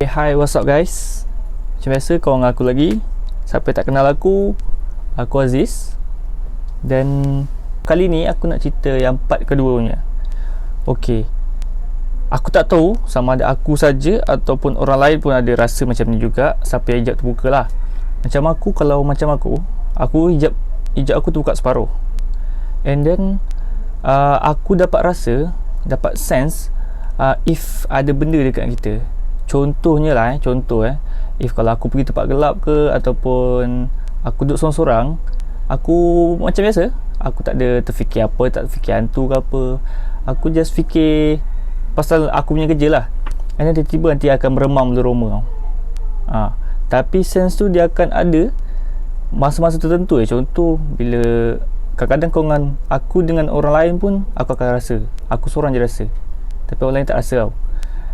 Hi, what's up guys? Macam biasa, korang dengan aku lagi. Siapa tak kenal aku Aziz. Dan kali ni aku nak cerita yang part kedua punya. Okay, aku tak tahu sama ada aku saja ataupun orang lain pun ada rasa macam ni juga. Siapa yang hijab terbuka lah. Macam aku, kalau macam aku hijab aku terbuka separuh. And then aku dapat rasa, dapat sense if ada benda dekat kita. Contohnya lah if kalau aku pergi tempat gelap ke, ataupun aku duduk sorang-sorang, aku macam biasa, aku tak ada terfikir apa, tak terfikir hantu ke apa. Aku just fikir pasal aku punya kerja lah. And then tiba-tiba nanti akan meremam leroma tau. Tapi sense tu dia akan ada masa-masa tertentu. Contoh bila kadang-kadang kau dengan aku dengan orang lain pun aku akan rasa, aku seorang je rasa, tapi orang lain tak rasa tau.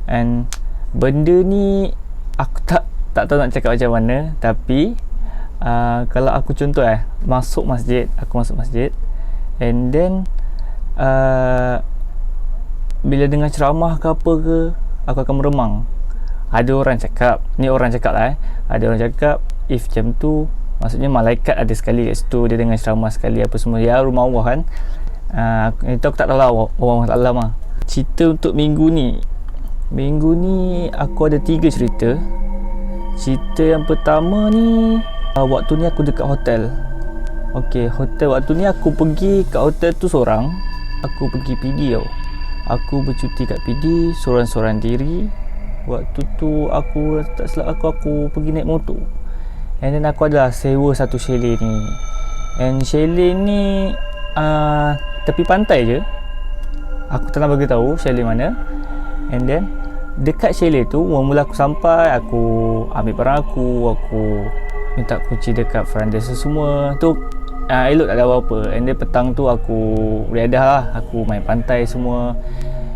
And benda ni aku tak tahu nak cakap macam mana. Tapi kalau aku contoh aku masuk masjid, and then bila dengar ceramah ke apa ke, aku akan meremang. Ada orang cakap ada orang cakap if macam tu maksudnya malaikat ada sekali kat situ, dia dengar ceramah sekali apa semua. Ya, rumah Allah kan. Itu aku tak tahu lah, Allah Ta'ala mah. Cerita untuk minggu ni aku ada 3 cerita. Cerita yang pertama ni, waktu ni aku dekat hotel. Okay, hotel waktu ni aku pergi kat hotel tu seorang. Aku pergi PD tau. Aku bercuti kat PD seorang-seorang diri. Waktu tu aku tak silap aku pergi naik motor. And then aku adalah sewa satu chalet ni. And chalet ni tepi pantai je. Aku tak nak bagi tahu chalet mana. And then dekat chalet tu, mula aku sampai, aku ambil barang aku minta kunci dekat front desk semua tu. Elok tak ada apa-apa. And then petang tu aku readah lah, aku main pantai semua.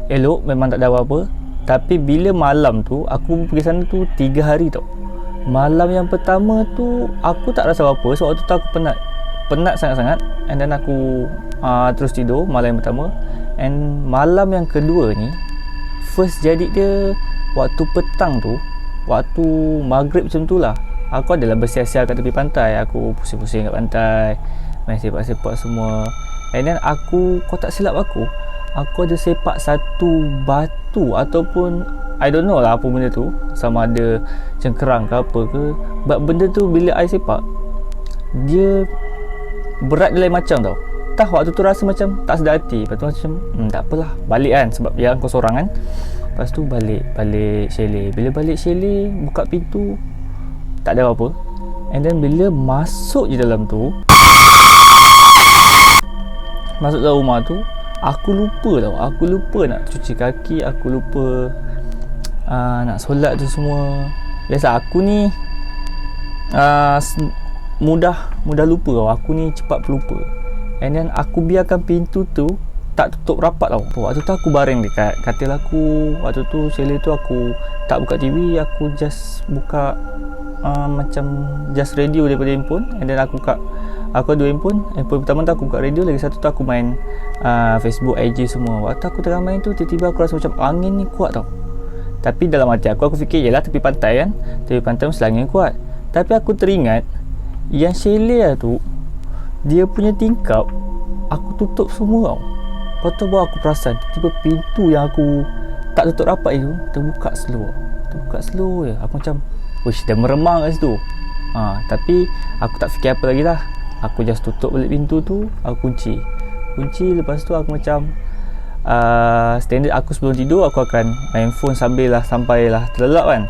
Elok, memang tak ada apa-apa. Tapi bila malam tu, aku pergi sana tu 3 hari tau. Malam yang pertama tu aku tak rasa apa-apa sebab waktu tu aku penat sangat-sangat. And then aku terus tidur malam yang pertama. And malam yang kedua ni, first jadi dia waktu petang tu, waktu maghrib macam tu lah, aku adalah bersiar-siar kat tepi pantai. Aku pusing-pusing kat pantai, main sepak-sepak semua. And then kau tak silap aku ada sepak satu batu ataupun I don't know lah apa benda tu, sama ada cengkerang ke apa ke. But benda tu bila I sepak, dia berat dia lain macam tau. Entah waktu tu rasa macam tak sedar hati. Lepas tu macam tak apalah, balik kan, sebab yang kau seorang kan. Lepas tu balik chalet. Bila balik chalet, buka pintu, tak ada apa-apa. And then bila masuk je dalam tu, masuk dalam rumah tu, aku lupa nak cuci kaki. Aku lupa nak solat tu semua. Biasa aku ni mudah lupa tau. Aku ni cepat pelupa. And then aku biarkan pintu tu tak tutup rapat tau. Waktu tu aku baring dekat katil aku. Waktu tu chalet tu aku tak buka TV. Aku just buka macam just radio daripada handphone. And then aku ada 2 handphone. Handphone pertama tu aku buka radio, lagi satu tu aku main Facebook, IG semua. Waktu aku tengah main tu, tiba-tiba aku rasa macam angin ni kuat tau. Tapi dalam hati aku fikir yelah tepi pantai kan, tepi pantai mesti angin kuat. Tapi aku teringat yang chalet tu, dia punya tingkap aku tutup semua tau. Lepas tu baru aku perasan tiba-tiba pintu yang aku tak tutup rapat itu terbuka slow je. Aku macam wish, dah meremang kat situ. Tapi aku tak fikir apa lagi lah. Aku just tutup balik pintu tu, aku kunci. Lepas tu aku macam standard aku sebelum tidur, aku akan main phone sampailah terlelap kan.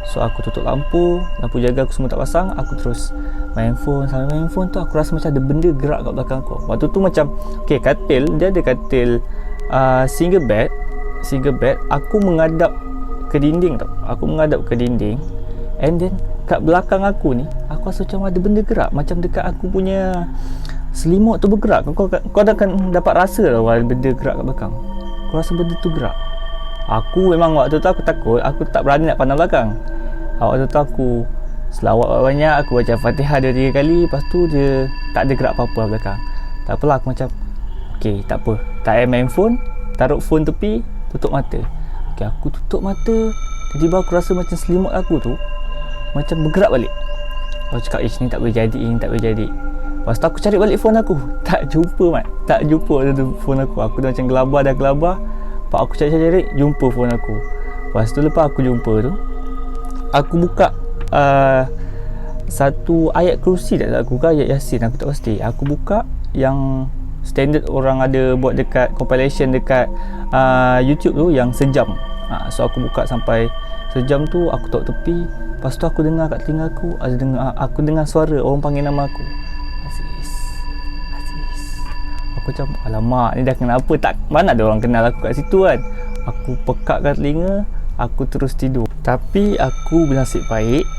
So aku tutup lampu jaga aku semua tak pasang. Aku terus main phone. Sambil main phone tu aku rasa macam ada benda gerak kat belakang aku. Waktu tu macam katil, dia ada katil single bed. Aku menghadap ke dinding tau. And then kat belakang aku ni, aku rasa macam ada benda gerak, macam dekat aku punya selimut tu bergerak. Kau akan dapat rasa tau ada benda gerak kat belakang. Aku rasa benda tu gerak. Aku memang waktu tu aku takut, aku tak berani nak pandang belakang. Waktu tu aku selawat banyak, aku baca Fatihah 2-3 kali. Lepas tu dia tak ada gerak apa-apa belakang. Tak apalah, aku macam okay, tak apa, tak payah main phone, taruh phone tepi, tutup mata. Okay, aku tutup mata. Tiba-tiba aku rasa macam selimut aku tu macam bergerak balik. Aku cakap, ni tak boleh jadi, ni tak boleh jadi. Lepas tu aku cari balik phone aku, tak jumpa Mat. Tak jumpa phone aku. Aku dah macam gelabar. Lepas aku cari, jumpa phone aku. Lepas tu lepas aku jumpa tu, aku buka satu ayat kursi tak aku buka, ayat Yasin, aku tak pasti. Aku buka yang standard orang ada buat dekat compilation dekat YouTube tu yang sejam. So aku buka sampai sejam tu, aku taruh tepi. Lepas tu aku dengar kat telinga aku dengar suara orang panggil nama aku, Aziz. Aku macam, alamak, ni dah kenapa, tak mana ada orang kenal aku kat situ kan. Aku pekakkan telinga, aku terus tidur. Tapi aku bernasib baik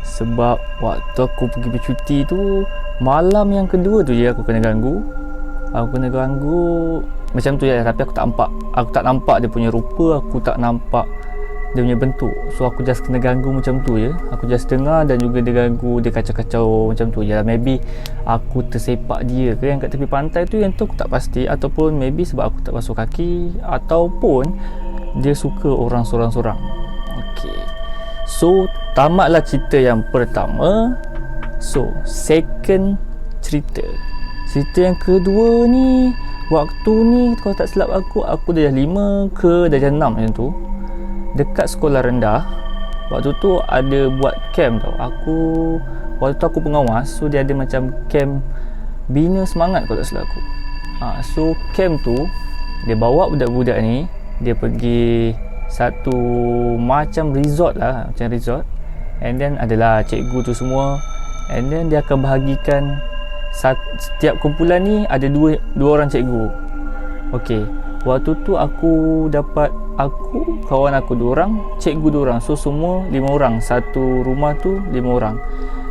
sebab waktu aku pergi bercuti tu, malam yang kedua tu je aku kena ganggu. Macam tu je, tapi aku tak nampak dia punya rupa, aku tak nampak dia punya bentuk. So aku just kena ganggu macam tu je. Aku just dengar dan juga dia ganggu, dia kacau-kacau macam tu je. Maybe aku tersepak dia ke yang kat tepi pantai tu, yang tu aku tak pasti. Ataupun maybe sebab aku tak basuh kaki, ataupun dia suka orang sorang-sorang. Okay, so tamatlah cerita yang pertama. So second cerita yang kedua ni, waktu ni kalau tak silap aku dah 5 ke dah 6 macam tu. Dekat sekolah rendah, waktu tu ada buat camp tau. Waktu tu aku pengawas, so dia ada macam camp bina semangat kalau tak silap aku. So camp tu dia bawa budak-budak ni, dia pergi satu macam resort lah, and then adalah cikgu tu semua, and then dia akan bahagikan setiap kumpulan ni ada dua orang cikgu. Okey, waktu tu kawan aku 2 orang, cikgu 2 orang, so semua 5 orang, satu rumah tu 5 orang.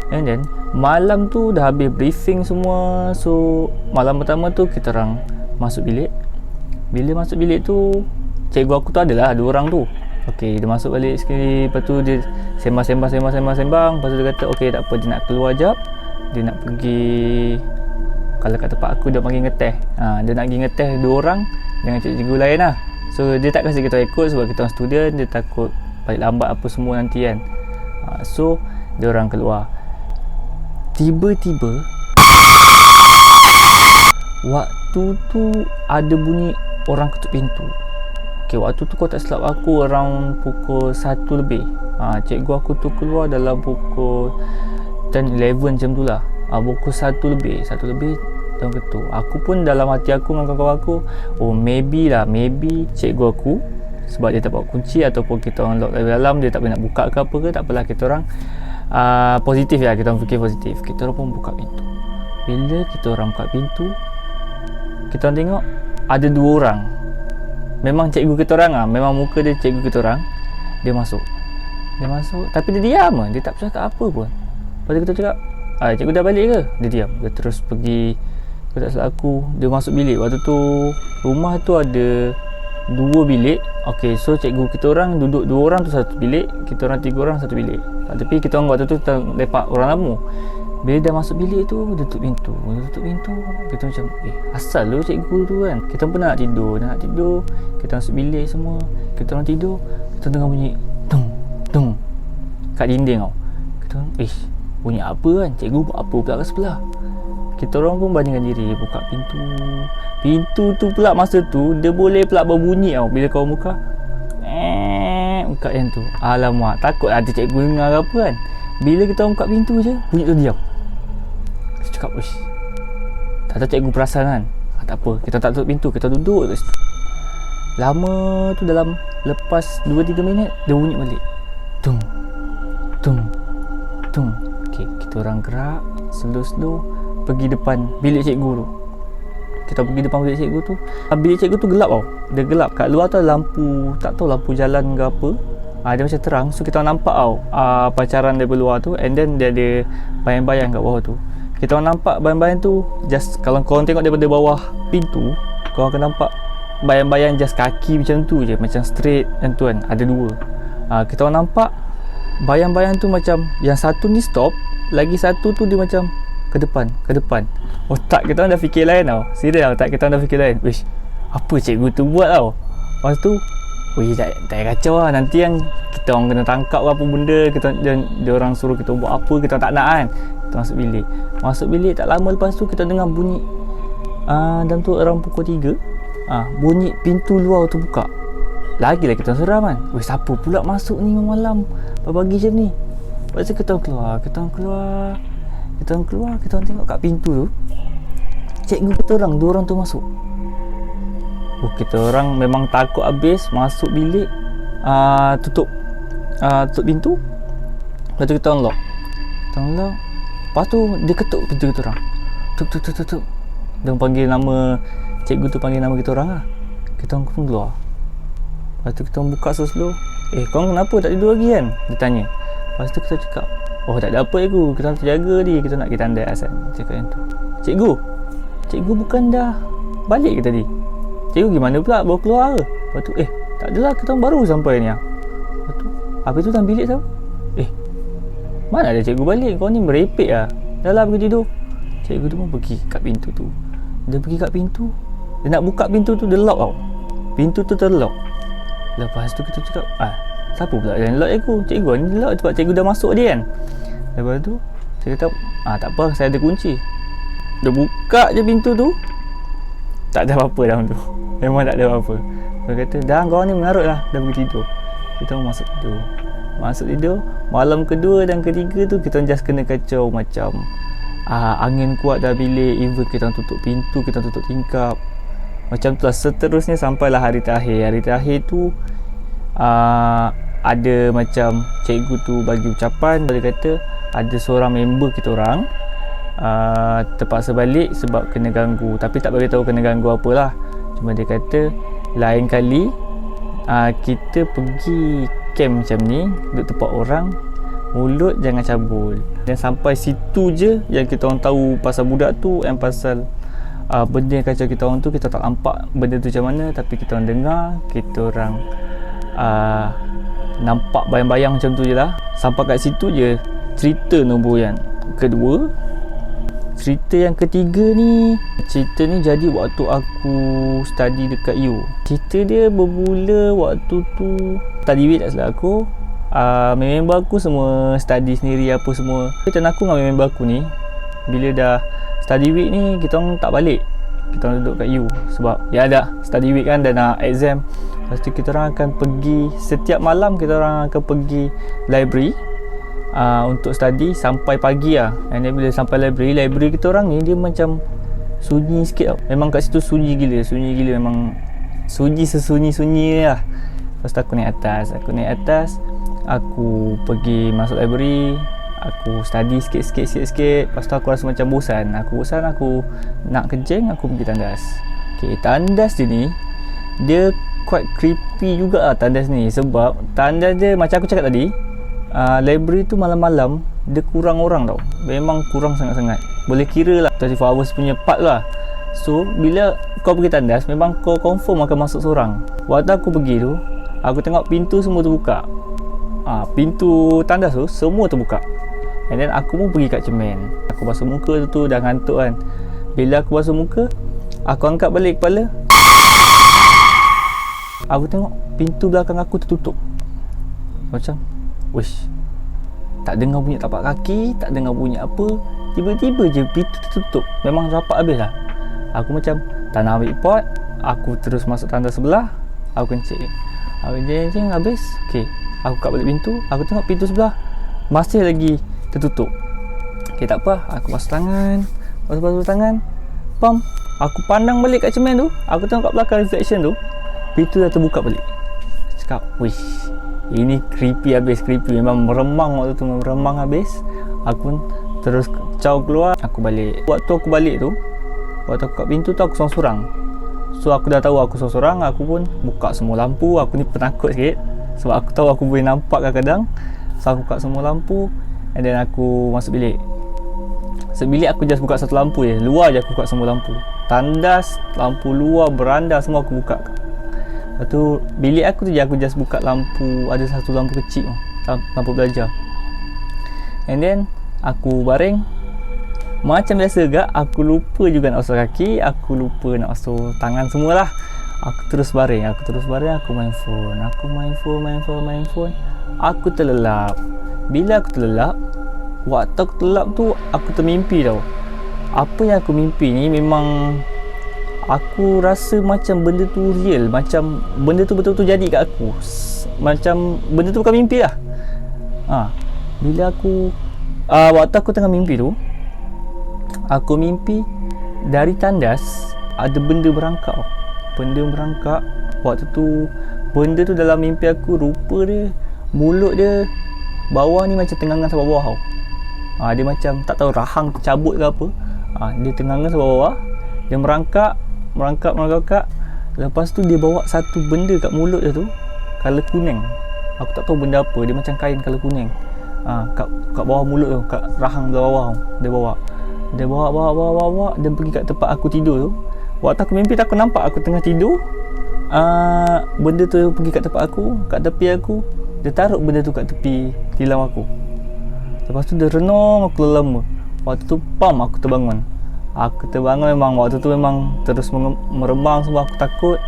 And then malam tu dah habis briefing semua. So malam pertama tu kita orang masuk bilik. Bila masuk bilik tu, cikgu aku tu adalah 2 orang tu. Okey, dia masuk balik sekali. Lepas tu dia sembang. Lepas tu dia kata, okey tak apa, dia nak keluar jap, dia nak pergi, kalau kat tempat aku dia panggil ngeteh. Dia nak pergi ngeteh 2 orang dengan cikgu lain lah. So dia tak kasi kita ikut sebab kita orang student, dia takut balik lambat apa semua nanti kan. So dia orang keluar. Tiba-tiba waktu tu ada bunyi orang ketuk pintu. Okay, waktu tu kalau tak silap aku around pukul 1 lebih. Cikgu aku tu keluar dalam pukul 10-11 macam tu lah. Pukul 1 lebih dalam ketuk. Aku pun dalam hati aku dengan kawan-kawan aku, maybe cikgu aku sebab dia tak bawa kunci, ataupun kita orang lock dari dalam, dia tak boleh nak buka ke apa ke. Tak apalah, kita orang positif lah, kita orang fikir positif. Kita orang pun buka pintu. Bila kita orang buka pintu, kita orang tengok ada 2 orang. Memang cikgu kita orang memang muka dia cikgu kita orang. Dia masuk tapi dia diam, dia tak bercakap apa pun. Lepas tu kita cakap, cikgu dah balik ke? Dia diam. Dia terus pergi, kalau tak salah aku, dia masuk bilik. Waktu tu rumah tu ada 2 bilik. Okay, so cikgu kita orang duduk 2 orang tu satu bilik, kita orang 3 orang satu bilik. Tapi kita orang waktu tu lepak orang tamu. Bila dah masuk bilik tu, dia tutup pintu. Kita macam, asal lu cikgu tu kan. Kita pun nak tidur. Kita masuk bilik semua, kita orang tidur. Kita dengar bunyi tung kat dinding tau. Kita orang, bunyi apa kan? Cikgu buat apa pula kat sebelah? Kita orang pun bandingkan diri, buka pintu tu pula masa tu dia boleh pula berbunyi tau. Bila kau buka yang tu, alamak, takut ada cikgu dengar ke apa kan. Bila kita orang buka pintu je, bunyi tu diam. Kita cakap, tak tahu cikgu perasan kan. Tak apa, kita tak tutup pintu, kita duduk kat situ. Lama tu, dalam lepas 2-3 minit dia bunyi balik, tung. Okay, kita orang gerak slow pergi depan bilik cikgu tu. Kita pergi depan bilik cikgu tu. Bilik cikgu tu gelap tau. Dia gelap. Kat luar tu ada lampu, tak tahu lampu jalan ke apa. Dia macam terang. So kita orang nampak tau pacaran dari luar tu. And then dia ada bayang-bayang kat bawah tu. Kita orang nampak bayang-bayang tu, just kalau korang tengok daripada bawah pintu, korang akan nampak bayang-bayang just kaki macam tu je, macam straight macam tu kan. Ada 2. Kita orang nampak bayang-bayang tu macam yang satu ni stop, lagi satu tu dia macam ke depan. Otak kita orang dah fikir lain tau. Serius tau, otak kita orang dah fikir lain. Apa cikgu tu buat tau. Lepas tu Wih, tak payah kacau lah. Nanti yang kita orang kena tangkap apa benda, dia orang suruh kita buat apa, kita tak nak kan. Kita masuk bilik tak lama lepas tu kita dengar bunyi dalam tu around pukul 3 bunyi pintu luar tu buka. Lagilah kita seram kan. Weh, siapa pula masuk ni malam pagi macam ni? Lepas tu kita keluar, kita tengok kat pintu tu, cikgu kita orang, 2 orang tu masuk. Kita orang memang takut habis. Masuk bilik, tutup pintu. Lepas tu kita unlock. Lepas tu dia ketuk pintu kita orang. Tuk. Dia panggil nama cikgu tu, panggil nama kita orang lah. Kita orang pun keluar. Lepas tu kita orang buka slow-slow. Korang kenapa tak tidur lagi kan? Dia tanya. Lepas tu kita cakap, tak ada apa cikgu, kita orang terjaga ni, kita nak pergi tandas kan. Cakap yang tu. Cikgu bukan dah balik ke tadi? Cikgu gimana pula, baru keluar ke? Lepas tu tak adalah, kita orang baru sampai ni. Lepas tu habis tu dalam bilik siapa? Mana ada cikgu balik, kau ni merepek lah. Dah lah pergi tidur. Cikgu tu pun pergi kat pintu tu. Dia pergi kat pintu, dia nak buka pintu tu, dia lock tau. Pintu tu terlock. Lepas tu kita cakap, siapa pula yang lock cikgu? Cikgu ni lock sebab cikgu dah masuk dia kan. Lepas tu saya kata, tak apa, saya ada kunci. Dia buka je pintu tu, tak ada apa-apa dalam tu. Memang tak ada apa-apa. Dia kata, dah kau ni mengarut lah, dah pergi tidur. Kita masuk tidur. Malam kedua dan ketiga tu kita just kena kacau macam angin kuat dalam bilik, even kita tutup pintu, kita tutup tingkap. Macam tu lah seterusnya sampailah hari terakhir tu ada macam cikgu tu bagi ucapan. Dia kata ada seorang member kita orang terpaksa balik sebab kena ganggu, tapi tak bagi tahu kena ganggu apalah. Cuma dia kata lain kali kita pergi camp macam ni, duduk tempat orang, mulut jangan cabul. Dan sampai situ je yang kita orang tahu pasal budak tu, yang pasal benda yang kacau kita orang tu. Kita tak nampak benda tu macam mana, tapi kita orang dengar, kita orang nampak bayang-bayang macam tu je lah. Sampai kat situ je cerita nombor yang kedua. Cerita yang ketiga ni, cerita ni jadi waktu aku study dekat U. Cerita dia bermula waktu tu study week tak salah aku. Member aku semua study sendiri apa semua. Dan aku dengan member aku ni, bila dah study week ni, kita orang tak balik. Kita orang duduk kat U sebab ya dah study week kan, dah nak exam. Lepas tu kita orang akan pergi, setiap malam kita orang akan pergi library untuk study sampai pagi lah. Dan bila sampai library kita orang ni, dia macam sunyi sikit tau. Memang kat situ sunyi gila memang sunyi sesunyi-sunyi lah. Lepas tu aku naik atas, aku pergi masuk library, aku study sikit. Lepas tu aku rasa macam bosan, aku nak kencing, aku pergi tandas. Tandas dia ni, dia quite creepy juga lah tandas ni. Sebab tandas dia macam aku cakap tadi, library tu malam-malam dia kurang orang tau. Memang kurang sangat-sangat. Boleh kira lah 24 hours punya part lah. So bila kau pergi tandas, memang kau confirm akan masuk seorang. Waktu aku pergi tu, aku tengok pintu semua terbuka. Pintu tandas tu semua terbuka. And then aku pun pergi kat cermin. Aku basuh muka tu dah ngantuk kan. Bila aku basuh muka, aku angkat balik kepala, aku tengok pintu belakang aku tertutup. Macam tak dengar bunyi tapak kaki, tak dengar bunyi apa, tiba-tiba je pintu tertutup. Memang rapat habis lah. Aku macam tak nak ambil pot, aku terus masuk tandas sebelah. Aku kencing habis. Aku buka balik pintu, aku tengok pintu sebelah masih lagi tertutup. Tak apa, aku basuh tangan, aku pandang balik kat cermin tu, aku tengok kat belakang reflection tu, pintu dah terbuka balik. Cakap, ini creepy habis. Memang meremang waktu tu, habis. Aku pun terus caw keluar, aku balik. Waktu aku kat pintu tu, aku sorang-sorang. So aku dah tahu aku sorang-sorang, aku pun buka semua lampu. Aku ni penakut sikit sebab aku tahu aku boleh nampak kadang-kadang. So aku buka semua lampu, and then aku masuk bilik. Sebilik aku just buka satu lampu je, luar je aku buka semua lampu. Tandas, lampu luar, beranda, semua aku buka. Lepas tu bilik aku tu je aku just buka lampu, ada satu lampu kecil tu, lampu belajar. And then aku baring. Macam biasa gak, aku lupa juga nak basuh kaki, aku lupa nak basuh tangan semualah. Aku terus baring, aku main phone. Aku terlelap. Bila aku terlelap, waktu aku terlelap tu aku termimpi tau. Apa yang aku mimpi ni memang aku rasa macam benda tu real, macam benda tu betul-betul jadi kat aku. Macam benda tu bukan mimpi lah. Bila aku waktu aku tengah mimpi tu, aku mimpi dari tandas ada benda merangkak. Waktu tu benda tu dalam mimpi aku, rupa dia, mulut dia bawah ni macam tenggangan sampai bawah tau. Dia macam tak tahu rahang tercabut ke apa. Dia tenggangan sampai bawah. Dia merangkak. Lepas tu dia bawa satu benda kat mulut dia tu, colour kuning. Aku tak tahu benda apa. Dia macam kain colour kuning. Kat bawah mulut tu, kat rahang bawah tu. Dia bawa. Dia pergi kat tempat aku tidur tu. Waktu aku mimpi tu aku nampak aku tengah tidur. Benda tu pergi kat tempat aku, kat tepi aku. Dia taruh benda tu kat tepi tilam aku. Lepas tu dia renung aku lama. Waktu tu aku terbangun. Memang waktu tu memang terus meremang semua, aku takut.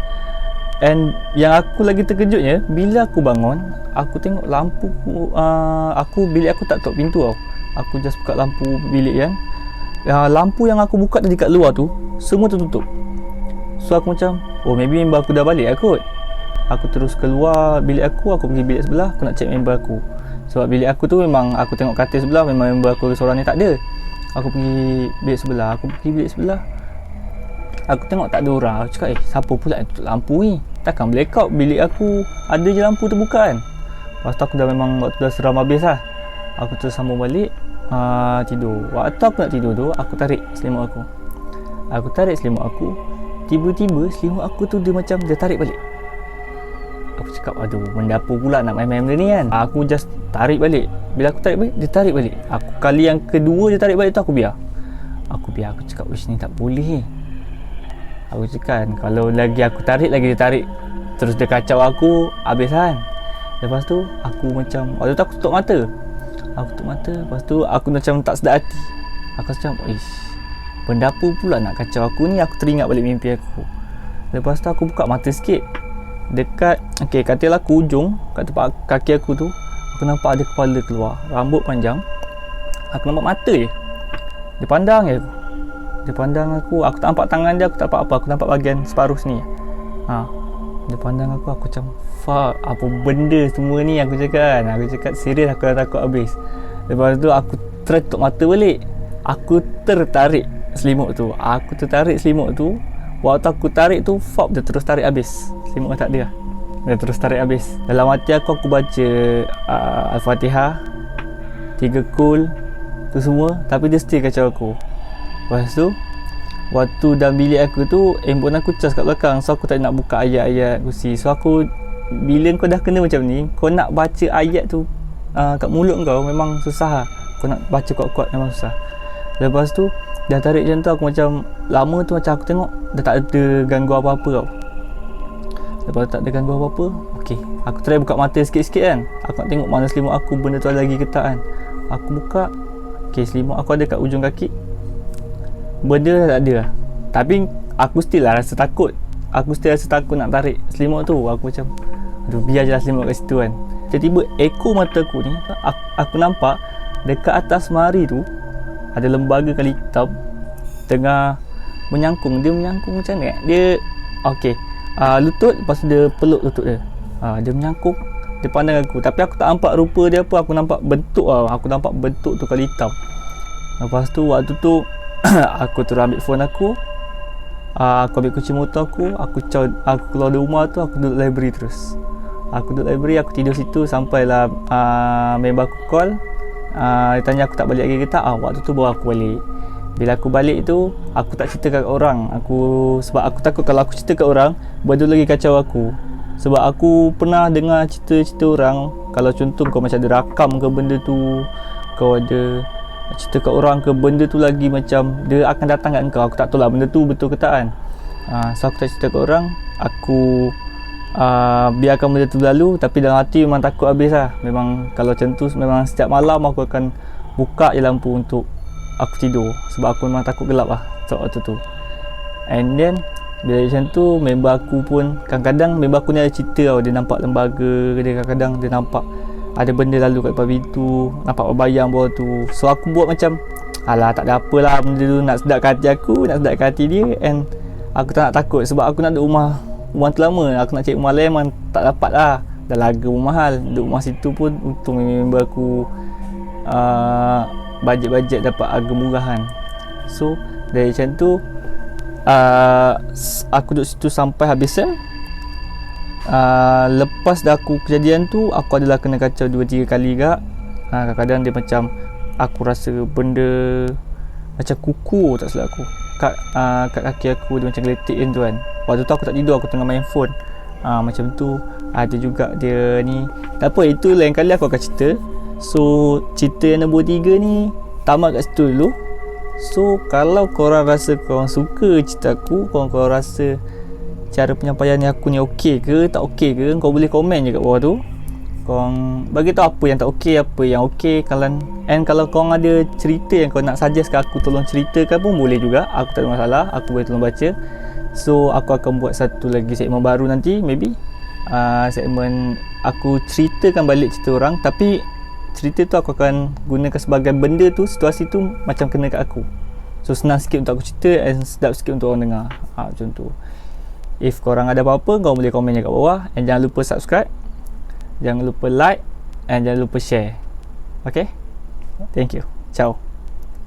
And yang aku lagi terkejutnya, bila aku bangun, aku tengok lampu bilik aku tak tutup pintu tau. Aku just buka lampu bilik kan. Lampu yang aku buka tadi kat luar tu semua tertutup. So aku macam, maybe member aku dah balik kot. Aku terus keluar bilik aku pergi bilik sebelah, aku nak check member aku. Sebab bilik aku tu memang aku tengok katil sebelah, memang member aku seorang ni tak ada. Aku pergi bilik sebelah. Aku tengok tak ada orang. Aku cakap, siapa pula yang tutup lampu ni? Takkan blackout, bilik aku ada je lampu terbuka kan. Lepas tu aku waktu dah seram habis lah. Aku terus sambung balik, tidur. Waktu aku nak tidur tu, aku tarik selimut aku. Tiba-tiba selimut aku tu dia tarik balik. Aku cakap, benda apa pula nak main-main benda ni kan. Aku just tarik balik. Bila aku tarik balik, dia tarik balik. Aku kali yang kedua dia tarik balik tu, aku biar. Aku cakap, ni tak boleh. Aku cakap, kalau lagi aku tarik, lagi dia tarik, terus dia kacau aku, habis kan. Lepas tu aku macam, waktu tu aku tutup mata. Lepas tu aku macam tak sedar hati. Aku macam, benda apa pula nak kacau aku ni. Aku teringat balik mimpi aku. Lepas tu aku buka mata sikit. Dekat katil aku ujung, kat tempat kaki aku tu, aku nampak ada kepala keluar, rambut panjang. Aku nampak mata je. Dia pandang aku. Aku tak nampak tangan dia, aku tak nampak apa. Aku nampak bahagian separuh sini. Dia pandang aku macam, fuck, apa benda semua ni, aku cakap kan. Aku cakap serius, aku dah takut habis. Lepas tu aku try tutup mata balik. Aku tertarik selimut tu. Waktu aku tarik tu, dia terus tarik habis. Selimut tak ada. Dia terus tarik habis. Dalam hati aku baca Al-Fatihah, 3 kul tu semua, tapi dia still kacau aku. Lepas tu, waktu dalam bilik aku tu, handphone aku cas kat belakang. So aku tak nak buka ayat-ayat kursi. So aku, bila kau dah kena macam ni, kau nak baca ayat tu kat mulut kau memang susah. Kau nak baca kuat-kuat memang susah. Lepas tu dah tarik macam tu, aku macam lama tu macam aku tengok dah tak ada gangguan apa-apa tau. Lepas tak ada gangguan apa-apa, aku try buka mata sikit-sikit kan. Aku nak tengok mana selimut aku, benda tu ada lagi ke tak kan. Aku buka, selimut aku ada kat ujung kaki, benda dah tak ada lah. Tapi aku still rasa takut. Nak tarik selimut tu. Aku macam, biar je lah selimut kat situ kan. Tiba-tiba ekor mata aku ni, aku nampak dekat atas mari tu ada lembaga kali hitam tengah menyangkung. Dia menyangkung macam ni. Dia lutut, lepas tu dia peluk lutut dia. Dia menyangkung, dia pandang aku. Tapi aku tak nampak rupa dia apa. Aku nampak bentuk tu kali hitam. Lepas tu waktu tu aku terus ambil phone aku. Aku ambil kunci motor aku. Aku keluar dari rumah tu. Aku duduk library terus. Aku tidur situ sampailah member aku call. Dia tanya aku tak balik lagi ke tak. Waktu tu baru aku balik. Bila aku balik tu, aku tak cerita kat orang. Sebab aku takut kalau aku cerita kat orang, benda lagi kacau aku. Sebab aku pernah dengar cerita-cerita orang, kalau contoh kau macam ada rakam ke benda tu, kau ada cerita kat orang ke benda tu lagi macam dia akan datang kat kau. Aku tak tahu lah benda tu betul ke tak kan. So aku tak cerita kat orang. Aku biarkan benda tu lalu. Tapi dalam hati memang takut habis lah. Memang kalau macam tu, memang setiap malam aku akan buka je lampu untuk aku tidur. Sebab aku memang takut gelap lah waktu tu. And then Bila macam tu, member aku pun kadang-kadang member aku ni ada cerita tau. Dia nampak lembaga, dia kadang-kadang dia nampak ada benda lalu kat depan pintu, nampak bayang bawah tu. So aku buat macam alah, tak ada apalah, benda tu nak sedapkan hati aku, nak sedapkan hati dia. And aku tak nak takut sebab aku nak duduk rumah tu lama. Aku nak cari rumah lain memang tak dapat lah, dah laga pun mahal. Duduk rumah situ pun untung member aku bajet-bajet dapat harga murahan. So dari macam tu aku duduk situ sampai habis sem. Lepas dah aku kejadian tu, aku adalah kena kacau 2-3 kali gak. Kadang-kadang dia macam aku rasa benda macam kuku tak silap aku kat kaki aku, dia macam geletik tu kan. Waktu tu aku tak tidur, aku tengah main phone. Macam tu. Ada juga dia ni. Tak apa, itu lain kali aku akan cerita. So cerita yang nombor 3 ni tamat kat situ dulu. So kalau korang rasa korang suka cerita aku, korang rasa cara penyampaian aku ni okey ke tak okey ke, kau boleh komen je kat bawah tu. Korang bagi tahu apa yang tak okey, apa yang okey. Kalau korang ada cerita yang kau nak suggest kat aku tolong ceritakan pun boleh juga. Aku tak ada masalah, aku boleh tolong baca. So aku akan buat satu lagi segmen baru nanti, maybe segmen aku ceritakan balik cerita orang, tapi cerita tu aku akan gunakan sebagai benda tu, situasi tu macam kena kat aku. So senang sikit untuk aku cerita and sedap sikit untuk orang dengar. Macam tu. If korang ada apa-apa, korang boleh komen je kat bawah. And jangan lupa subscribe, jangan lupa like, and jangan lupa share. Okay? Thank you. Ciao.